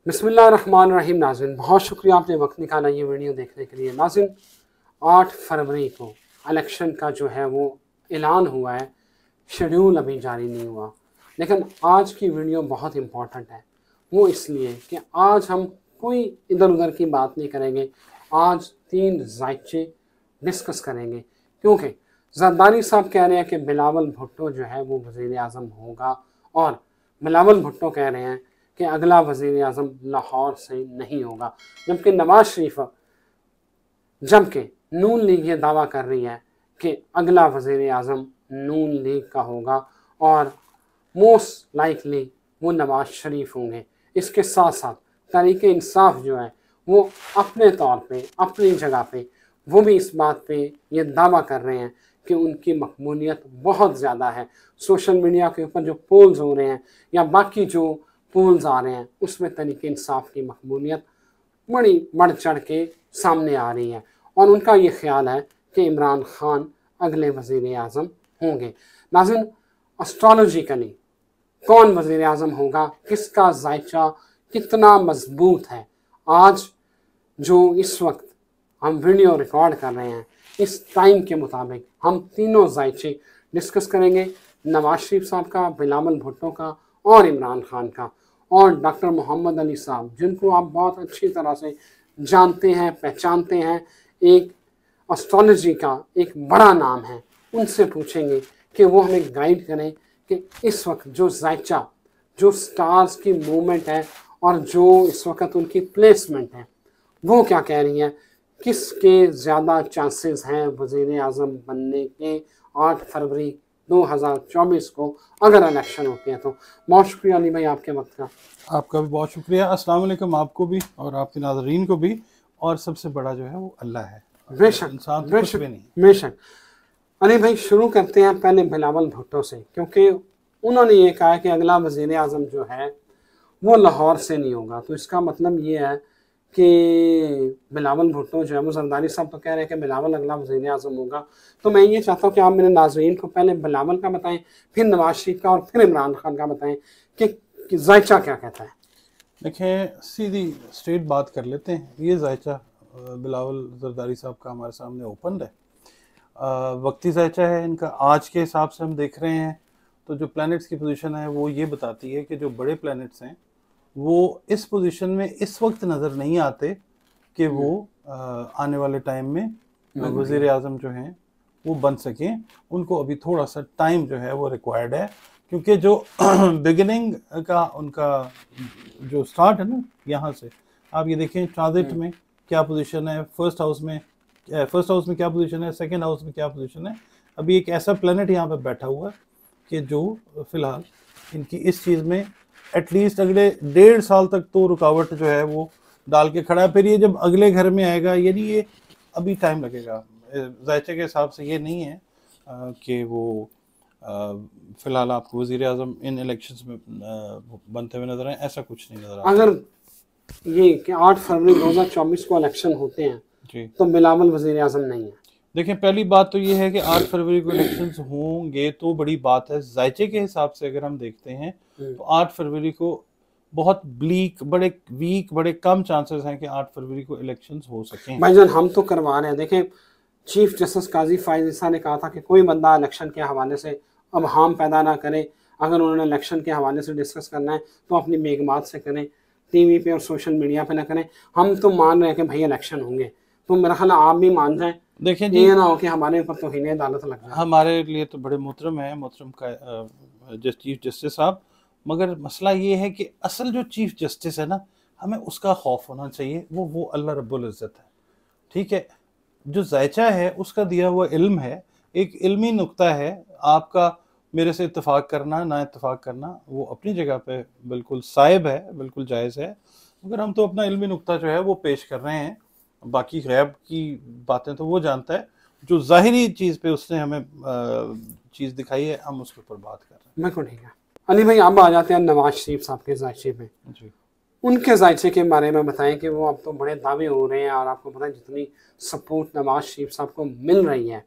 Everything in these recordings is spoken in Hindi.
बिस्मिल्लाहिर्रहमानिर्रहीम। नाज़रीन, बहुत शुक्रिया आपने वक्त निकाला ये वीडियो देखने के लिए। नाज़रीन, 8 फरवरी को इलेक्शन का जो है वो ऐलान हुआ है, शेड्यूल अभी जारी नहीं हुआ। लेकिन आज की वीडियो बहुत इम्पॉर्टेंट है, वो इसलिए कि आज हम कोई इधर उधर की बात नहीं करेंगे। आज 3 ज़ायचे डिस्कस करेंगे, क्योंकि जरदारी साहब कह रहे हैं कि बिलावल भुट्टो जो है वो वज़ीर आज़म होगा, और बिलावल भुट्टो कह रहे हैं कि अगला वज़ीर आज़म लाहौर से नहीं होगा। जबकि नवाज शरीफ जबकि नून लीग ये दावा कर रही है कि अगला वज़ीर आज़म नून लीग का होगा और मोस्ट लाइकली वो नवाज शरीफ होंगे। इसके साथ साथ तहरीक-ए इंसाफ जो है वो अपने तौर पे, अपनी जगह पे, वो भी इस बात पे ये दावा कर रहे हैं कि उनकी मकबूलियत बहुत ज़्यादा है। सोशल मीडिया के ऊपर जो पोल्स हो रहे हैं या बाकी जो पोल्स आ रहे हैं उसमें तहरीक-ए इंसाफ की मकबूलियत बड़ी बढ़ चढ़ के सामने आ रही है, और उनका ये ख्याल है कि इमरान खान अगले वज़ीर आज़म होंगे। नाज़रीन, एस्ट्रोलॉजिकली कौन वज़ीर आज़म होगा, किसका जायचा कितना मजबूत है, आज जो इस वक्त हम वीडियो रिकॉर्ड कर रहे हैं इस टाइम के मुताबिक हम तीनों जायचे डिस्कस करेंगे। नवाज शरीफ साहब का, बिलावल भुट्टो का और इमरान खान का, और डॉक्टर मोहम्मद अली साहब जिनको आप बहुत अच्छी तरह से जानते हैं, पहचानते हैं, एक एस्ट्रोलॉजी का एक बड़ा नाम है। उनसे पूछेंगे कि वो हमें गाइड करें कि इस वक्त जो जायचा, जो स्टार्स की मूवमेंट है और जो इस वक्त उनकी प्लेसमेंट है वो क्या कह रही है, किसके ज़्यादा चांसेस हैं वज़ीर आज़म बनने के 8 फरवरी 2024 को अगर इलेक्शन होते हैं तो। बहुत शुक्रिया अली भाई आपके वक्त का। आपका भी बहुत शुक्रिया। अस्सलाम वालेकुम आपको भी और आपके नाज़रीन को भी। और सबसे बड़ा जो है वो अल्लाह है, बेशक इंसान तो कुछ भी नहीं। बेशक। अली भाई शुरू करते हैं पहले बिलावल भुट्टो से, क्योंकि उन्होंने ये कहा है कि अगला वज़ीर आज़म जो है वो लाहौर से नहीं होगा। तो इसका मतलब ये है कि बिलावल भुट्टो जो है वो, जरदारी साहब तो कह रहे हैं कि बिलावल अगला वज़ीर आज़म होगा। तो मैं ये चाहता हूँ कि आप मेरे नाज़रीन को पहले बिलावल का बताएं, फिर नवाज शरीफ का और फिर इमरान खान का बताएं कि जायचा क्या कहता है। देखें, सीधी स्ट्रेट बात कर लेते हैं। ये जायचा बिलावल जरदारी साहब का हमारे सामने ओपन है। वक्ती जायचा है इनका। आज के हिसाब से हम देख रहे हैं तो जो प्लैनेट्स की पोजीशन है वो ये बताती है कि जो बड़े प्लैनेट्स हैं वो इस पोजीशन में इस वक्त नज़र नहीं आते कि वो आने वाले टाइम में वज़ीर आज़म जो हैं वो बन सकें। उनको अभी थोड़ा सा टाइम जो है वो रिक्वायर्ड है, क्योंकि जो बिगिनिंग का उनका जो स्टार्ट है ना, यहाँ से आप ये देखें ट्रांजिट में क्या पोजीशन है, फर्स्ट हाउस में क्या पोजीशन है, सेकंड हाउस में क्या पोजीशन है। अभी एक ऐसा प्लैनेट यहाँ पे बैठा हुआ है कि जो फिलहाल इनकी इस चीज़ में एटलीस्ट अगले 1.5 साल तक तो रुकावट जो है वो डाल के खड़ा है। फिर ये जब अगले घर में आएगा, यानी ये अभी टाइम लगेगा। जायचे के हिसाब से ये नहीं है कि वो फिलहाल आपको वज़ीर आज़म इन इलेक्शंस में बनते हुए नजर आए, ऐसा कुछ नहीं नजर आता। अगर ये कि 8 फरवरी 2024 को इलेक्शन होते हैं जी, तो बिलावल वज़ीर आज़म नहीं है। देखें, पहली बात तो ये है कि 8 फरवरी को इलेक्शंस होंगे तो बड़ी बात है। जायचे के हिसाब से अगर हम देखते हैं तो 8 फरवरी को बहुत ब्लीक, बड़े वीक, बड़े कम चांसेस हैं कि 8 फरवरी को इलेक्शंस हो सकें। भाईजान, हम तो करवा रहे हैं। देखें, चीफ जस्टिस काजी फायज़ ईसा ने कहा था कि कोई बंदा इलेक्शन के हवाले से अब हाम पैदा ना करे। अगर उन्होंने इलेक्शन के हवाले से डिस्कस करना है तो अपनी बेगमात से करें, टीवी पे और सोशल मीडिया पे ना करें। हम तो मान रहे हैं कि भाई इलेक्शन होंगे, तो मेरा ख्याल आप भी मान जाएं। देखें जी, ये ना हो कि हमारे ऊपर तौहीन अदालत लग जाए। हमारे लिए तो बड़े मोहतरम है, मोहतरम का चीफ जस्टिस साहब, मगर मसला ये है कि असल जो चीफ जस्टिस है ना, हमें उसका खौफ होना चाहिए। वो अल्लाह रब्बुल इज़्ज़त है, ठीक है। जो जायचा है उसका दिया हुआ इल्म है, एक इल्मी नुक्ता है। आपका मेरे से इत्तेफाक करना ना इत्तेफाक करना वो अपनी जगह पे बिल्कुल साइब है, बिल्कुल जायज़ है, मगर हम तो अपना इल्मी नुक्ता जो है वो पेश कर रहे हैं। बाकी गैब की बातें तो वो जानता है, जो ज़ाहिरी चीज़ पे उसने हमें चीज़ दिखाई है, हम उसके ऊपर बात कर रहे हैं। बिल्कुल ठीक है। अली भाई, अब आ जाते हैं नवाज शरीफ साहब के जायचे पे जी। उनके जायचे के बारे में बताएं कि वो अब तो बड़े दावे हो रहे हैं, और आपको पता है जितनी सपोर्ट नवाज शरीफ साहब को मिल रही है,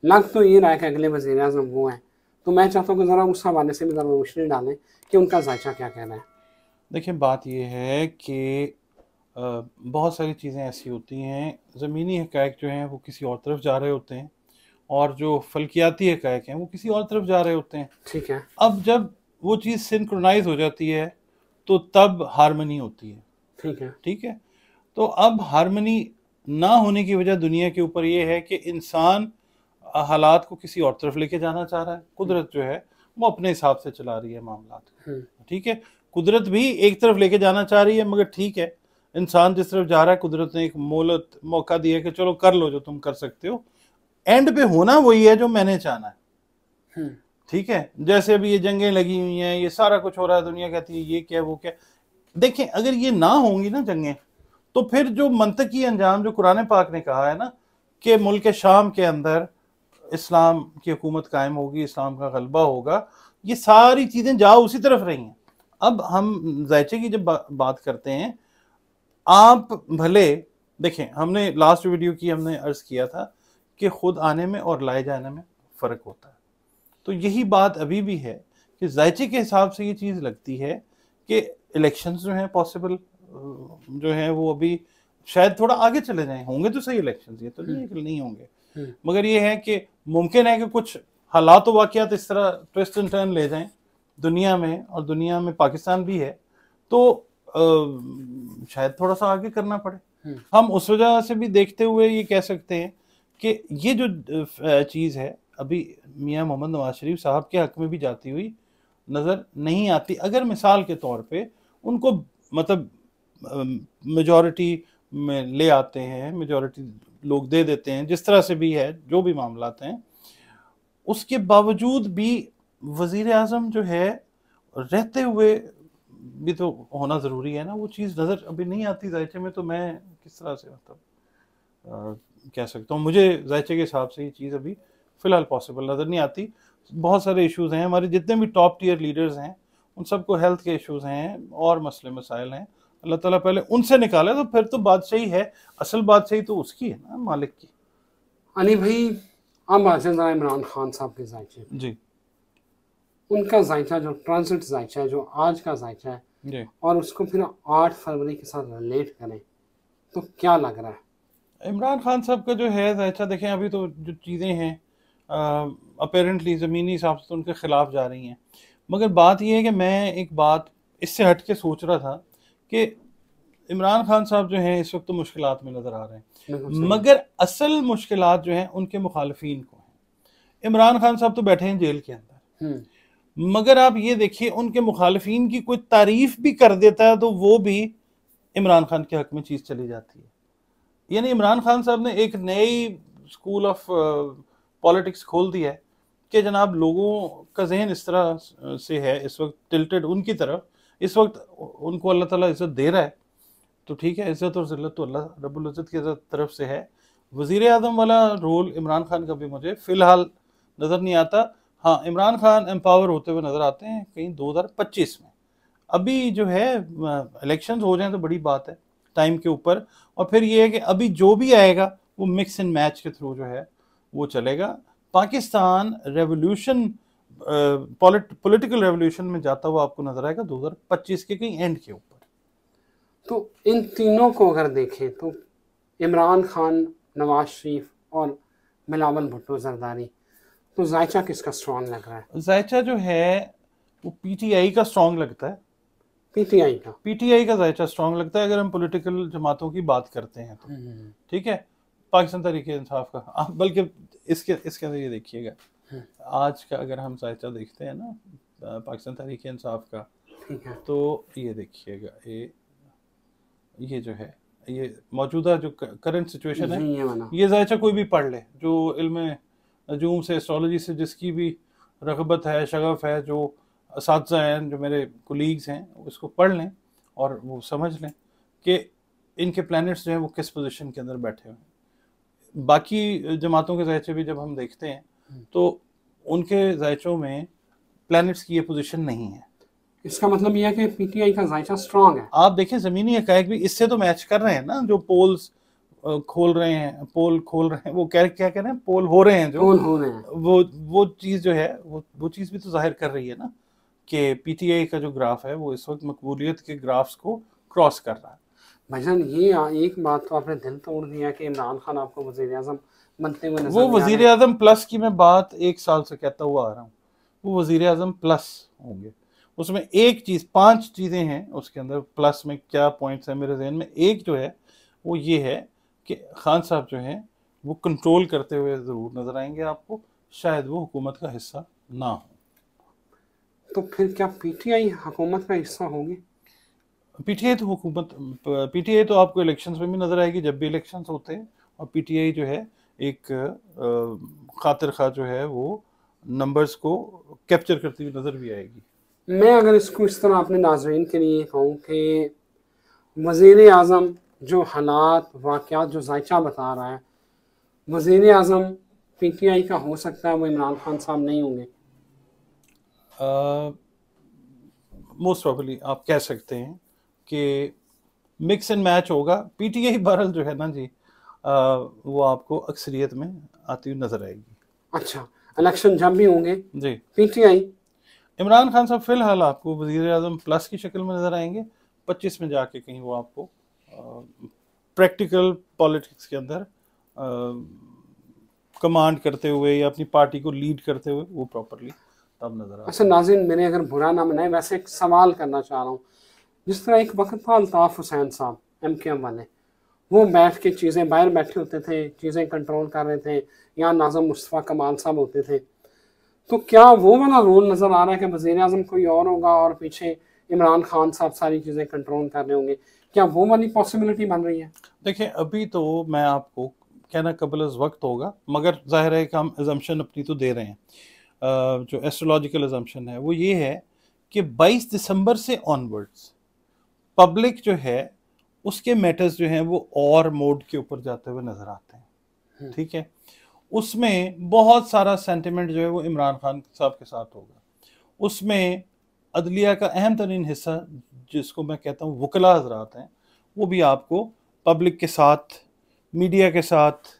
लग तो ये रहा है कि अगले वज़ीर आज़म वो हैं। तो मैं चाहता हूँ कि ज़रा उस हवाले से भी ज़रा रोशनी डालें कि उनका जायचा क्या कहना है। देखिए बात ये है कि बहुत सारी चीज़ें ऐसी होती हैं, ज़मीनी हक़ाइक़ जो हैं वो किसी और तरफ जा रहे होते हैं, और जो फ़ल्कियाती हक़ाइक़ हैं वो किसी और तरफ जा रहे होते हैं। ठीक है। अब जब वो चीज़ सिंक्रोनाइज़ हो जाती है तो तब हार्मनी होती है। ठीक है। ठीक है? तो अब हार्मनी ना होने की वजह दुनिया के ऊपर ये है कि इंसान हालात को किसी और तरफ लेके जाना चाह रहा है। कुदरत जो है वो अपने हिसाब से चला रही है मामलात को। ठीक है? कुदरत भी एक तरफ लेके जाना चाह रही है, मगर ठीक है, इंसान जिस तरफ जा रहा है कुदरत ने एक मोहलत मौका दिया कि चलो कर लो जो तुम कर सकते हो। एंड पे होना वही है जो मैंने चाहना है। ठीक है? जैसे अभी ये जंगें लगी हुई हैं, ये सारा कुछ हो रहा है, दुनिया कहती है ये क्या वो क्या। देखें, अगर ये ना होंगी ना जंगें, तो फिर जो मंतकी अंजाम जो कुरान पाक ने कहा है ना कि मुल्क शाम के अंदर इस्लाम की हुकूमत कायम होगी, इस्लाम का गलबा होगा, ये सारी चीज़ें जा उसी तरफ रही हैं। अब हम ज़ायचे की जब बात करते हैं, आप भले देखें, हमने लास्ट वीडियो की हमने अर्ज़ किया था कि खुद आने में और लाए जाने में फ़र्क होता है। तो यही बात अभी भी है कि ज़ायचे के हिसाब से ये चीज़ लगती है कि इलेक्शंस जो हैं पॉसिबल जो हैं वो अभी शायद थोड़ा आगे चले जाएं। होंगे तो सही इलेक्शंस, ये तो नहीं है कि नहीं होंगे, मगर ये है कि मुमकिन है कि कुछ हालात व वाक़यात इस तरह ट्विस्ट एंड टर्न ले जाएं दुनिया में, और दुनिया में पाकिस्तान भी है, तो शायद थोड़ा सा आगे करना पड़े। हम उस वजह से भी देखते हुए ये कह सकते हैं कि ये जो चीज़ है अभी मियां मोहम्मद नवाज शरीफ साहब के हक में भी जाती हुई नज़र नहीं आती। अगर मिसाल के तौर पे उनको मतलब मेजॉरिटी में ले आते हैं, मेजॉरिटी लोग दे देते हैं, जिस तरह से भी है, जो भी मामलात हैं, उसके बावजूद भी वज़ीर आज़म जो है रहते हुए भी तो होना ज़रूरी है ना। वो चीज़ नज़र अभी नहीं आती ज़ायचे में, तो मैं किस तरह से मतलब कह सकता हूँ। मुझे ज़ायचे के हिसाब से ये चीज़ अभी फ़िलहाल पॉसिबल नज़र नहीं आती। बहुत सारे इश्यूज़ हैं, हमारे जितने भी टॉप टियर लीडर्स हैं उन सबको हेल्थ के इश्यूज़ हैं और मसले मसाइल हैं। अल्लाह ताला पहले उनसे निकाले, तो फिर तो बादशाही है, असल बादशाही तो उसकी है ना, मालिक की। अली भाई, हम बात करें ज़रा इमरान खान साहब के ज़ायचे जी। उनका ज़ायचा जो ट्रांजिट ज़ायचा है, जो आज का ज़ायचा है जी। और उसको फिर 8 फरवरी के साथ रिलेट करें तो क्या लग रहा है? इमरान खान साहब का जो है ज़ायचा देखें, अभी तो जो चीज़ें हैं अपेरेंटली ज़मीनी हिसाब से तो उनके ख़िलाफ़ जा रही हैं, मगर बात यह है कि मैं एक बात इससे हट के सोच रहा था कि इमरान खान साहब जो हैं इस वक्त तो मुश्किलात में नज़र आ रहे हैं, मगर असल मुश्किलात जो हैं उनके मुखालफीन को हैं। इमरान खान साहब तो बैठे हैं जेल के अंदर, मगर आप ये देखिए उनके मुखालफीन की कोई तारीफ भी कर देता है तो वो भी इमरान खान के हक में चीज़ चली जाती है। यानी इमरान खान साहब ने एक नई स्कूल ऑफ पॉलिटिक्स खोल दिया है कि जनाब लोगों का जहन इस तरह से है इस वक्त टिल्टेड उनकी तरफ। इस वक्त उनको अल्लाह ताला इज़्ज़त दे रहा है, तो ठीक है, इज़्ज़त और ज़िल्लत तो अल्लाह रब्बुल इज़्ज़त की तरफ से है। वज़ीर आज़म वाला रोल इमरान खान का भी मुझे फ़िलहाल नज़र नहीं आता। हाँ, इमरान खान एम्पावर होते हुए नज़र आते हैं कहीं 2025 में। अभी जो है इलेक्शंस हो जाएं तो बड़ी बात है टाइम के ऊपर, और फिर ये है कि अभी जो भी आएगा वो मिक्स एंड मैच के थ्रू जो है वो चलेगा। पाकिस्तान रेवोल्यूशन पॉलिटिकल रेवोल्यूशन में जाता हुआ आपको नजर आएगा 2025 के कहीं एंड के ऊपर। तो इन तीनों को अगर देखें तो इमरान खान, नवाज शरीफ और बिलावल भुट्टो जरदारी, तो ज़ायचा किसका स्ट्रॉन्ग लग रहा है? ज़ायचा जो है वो पीटीआई का स्ट्रॉन्ग लगता है। पीटीआई का ज़ायचा स्ट्रॉन्ग लगता है अगर हम पॉलिटिकल जमातों की बात करते हैं तो। ठीक है, पाकिस्तान तहरीक इंसाफ का, आप बल्कि इसके अंदर ये देखिएगा, आज का अगर हम ज़ायचा देखते हैं ना पाकिस्तान तहरीक इंसाफ का, तो ये देखिएगा, ये जो है ये मौजूदा जो करंट सिचुएशन है, ये ज़ायचा कोई भी पढ़ ले जो इल्म नजूम से, एस्ट्रोलॉजी से जिसकी भी रग़बत है, शगफ़ है, जो असातिज़ा हैं, जो मेरे कोलीग्स हैं, उसको पढ़ लें और वो समझ लें कि इनके प्लैनेट्स जो हैं वो किस पोजीशन के अंदर बैठे हुए हैं। बाकी जमातों के ज़ायचे भी जब हम देखते हैं तो उनके ज़ायचों में प्लैनेट्स की ये पोजीशन नहीं है। इसका मतलब यह है कि पीटीआई का ज़ायचा स्ट्रॉन्ग है। आप देखें ज़मीनी हक़ाइक़ भी इससे तो मैच कर रहे हैं ना, जो पोल्स खोल रहे हैं, पोल खोल रहे हैं, वो क्या कह रहे हैं, पोल हो रहे हैं, जो पोल हो रहे हैं, वो चीज़ जो है वो चीज़ भी तो जाहिर कर रही है ना कि पीटीआई का जो ग्राफ है वो इस वक्त मकबूलियत के ग्राफ्स को क्रॉस कर रहा है। भाईजान ये एक बात तो आपने दिल तोड़ दिया कि इमरान खान आपको वजीर आजम बनते हुए नजर वो नहीं आ वजीर रहे। आजम प्लस की मैं बात 1 साल से कहता हुआ आ रहा हूँ, वो वजीर आजम प्लस होंगे। उसमें एक चीज़, 5 चीज़ें हैं उसके अंदर, प्लस में क्या पॉइंट्स है मेरे जहन में। एक जो है वो ये है कि खान साहब जो हैं वो कंट्रोल करते हुए ज़रूर नज़र आएंगे आपको, शायद वो हुकूमत का हिस्सा ना हो। तो फिर क्या पीटीआई हुकूमत का हिस्सा होगी? पीटीआई तो हुकूमत, पीटीआई तो आपको इलेक्शंस में भी नज़र आएगी जब भी इलेक्शंस होते हैं, और पीटीआई जो है एक खातिर खा जो है वो नंबर्स को कैप्चर करती हुई नज़र भी आएगी। मैं अगर इसको इस तरह अपने नाजरीन के लिए कहूँ कि वज़ीर आज़म जो हालात वाक़यात जो जायचा बता रहा है, वज़ीर आज़म पीटीआई का हो सकता है, वो इमरान खान साहब नहीं होंगे। मोस्ट प्रॉबली आप कह सकते हैं कि मिक्स एंड मैच होगा। पीटीआई बहरहाल जो है ना जी, वो आपको अक्सरियत में आती हुई नज़र आएगी। अच्छा, इलेक्शन जब भी होंगे जी, पीटीआई। इमरान खान साहब फिलहाल आपको वज़ीर आज़म प्लस की शक्ल में नज़र आएंगे। 25 में जाके कहीं वो आपको प्रैक्टिकल पॉलिटिक्स के अंदर कमांड करते हुए या अपनी पार्टी को लीड करते हुए वो प्रॉपरली तब नज़र अच्छा नाज़रीन, मैंने अगर बुरा ना मनाए, वैसे एक सवाल करना चाह रहा हूँ। जिस तरह एक वक्त था अल्ताफ़ हुसैन साहब MKM वाले, वो बैठ के चीज़ें बाहर बैठे होते थे, चीज़ें कंट्रोल कर रहे थे, यहाँ नाज़म मुस्तफ़ा कमाल साहब होते थे, तो क्या वो वाला रोल नज़र आ रहा है कि वज़ीर आज़म कोई और होगा और पीछे इमरान खान साहब सारी चीज़ें कंट्रोल कर रहे होंगे? क्या वो वाली पॉसिबिलिटी बन रही है? देखिए, अभी तो मैं आपको कहना कबल अज़ वक्त होगा, मगर ज़ाहिर है कि हम अजम्पशन अपनी तो दे रहे हैं। जो एस्ट्रोलॉजिकल अजम्पशन है वो ये है कि 22 दिसंबर से ऑनवर्ड्स पब्लिक जो है उसके मैटर्स जो हैं वो और मोड के ऊपर जाते हुए नज़र आते हैं। ठीक है, उसमें बहुत सारा सेंटिमेंट जो है वो इमरान खान साहब के साथ होगा। उसमें अदलिया का अहम तरीन हिस्सा जिसको मैं कहता हूँ वकला हजरात हैं, वो भी आपको पब्लिक के साथ, मीडिया के साथ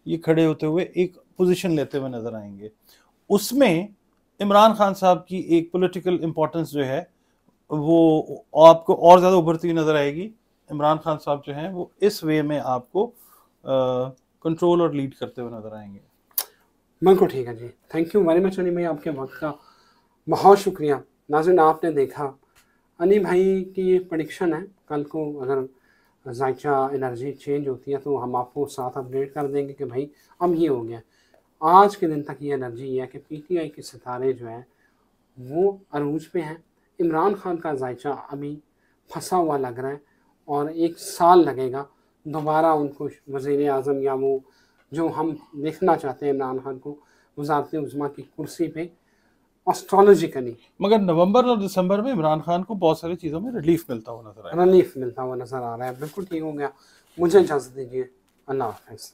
ये खड़े होते हुए एक पोजीशन लेते हुए नज़र आएंगे। उसमें इमरान खान साहब की एक पॉलिटिकल इम्पोर्टेंस जो है वो आपको और ज़्यादा उभरती हुई नज़र आएगी। इमरान खान साहब जो हैं वो इस वे में आपको कंट्रोल और लीड करते हुए नज़र आएंगे। बिल्कुल ठीक है जी, thank you very much Ali भाई, आपके वक्त का बहुत शुक्रिया। नाज़रीन, आपने देखा अली भाई की ये प्रेडिक्शन है, कल को अगर जायचा एनर्जी चेंज होती है तो हम आपको साथ अपडेट कर देंगे कि भाई अब ये हो गया। आज के दिन तक ये एनर्जी ये है कि पीटीआई के सितारे जो हैं वो अरूज पे हैं। इमरान खान का जायचा अभी फंसा हुआ लग रहा है और 1 साल लगेगा दोबारा उनको वज़ीर आज़म या वो जो हम देखना चाहते हैं इमरान खान को वज़ारत उज़्मा की कुर्सी पे एस्ट्रोलॉजिकली। मगर नवंबर और दिसंबर में इमरान खान को बहुत सारी चीज़ों में रिलीफ मिलता हुआ नजर आएगा। रिलीफ मिलता हुआ नज़र आ रहा है। बिल्कुल ठीक हो गया। मुझे इजाज़त दीजिए, अल्लाह हाफ़िज़।